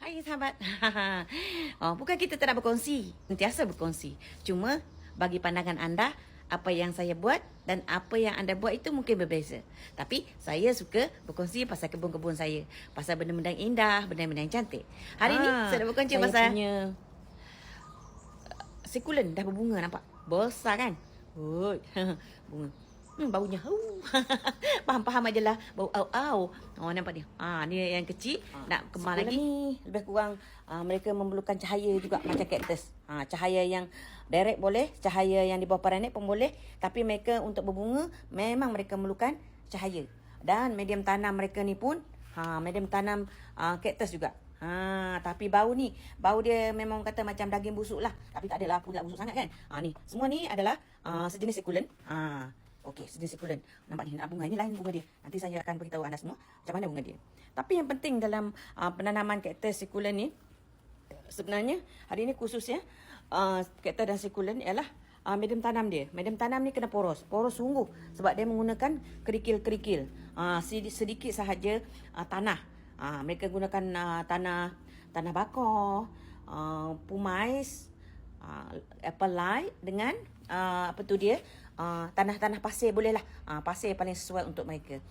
Hai sahabat. Bukan kita tak nak berkongsi, sentiasa berkongsi. Cuma bagi pandangan anda, apa yang saya buat dan apa yang anda buat itu mungkin berbeza. Tapi saya suka berkongsi pasal kebun-kebun saya, pasal benda-benda yang indah, benda-benda yang cantik. Hari ni saya nak berkongsi Saya pasal punya sekulen dah berbunga, nampak? Besar kan? Oi, bunga. Baunya. Faham-faham aje lah. Bau au-au. Oh, nampak dia. Ni yang kecil nak kembang sekulen lagi. ni lebih kurang mereka memerlukan cahaya juga macam kaktus. Cahaya yang direct boleh, cahaya yang di bawah paranet pun boleh, tapi mereka untuk berbunga memang mereka memerlukan cahaya. Dan medium tanam mereka ni pun medium tanam kaktus juga. Tapi bau dia memang kata macam daging busuk lah. Tapi tak adalah pula busuk sangat kan. Ni, semua ni adalah sejenis sekulen. Okey, sejenis sekulen. Nampak ni, nak bunga. Ini lain bunga dia. Nanti saya akan beritahu anda semua macam mana bunga dia. Tapi yang penting dalam penanaman kaktus sekulen ni, sebenarnya hari ni khususnya kaktus dan sekulen ialah medium tanam dia. Medium tanam ni kena poros. Poros sungguh sebab dia menggunakan kerikil-kerikil. Sedikit sahaja tanah. Mereka gunakan tanah bakar, pumais, apple light dengan tanah-tanah pasir boleh lah. Pasir paling sesuai untuk mereka.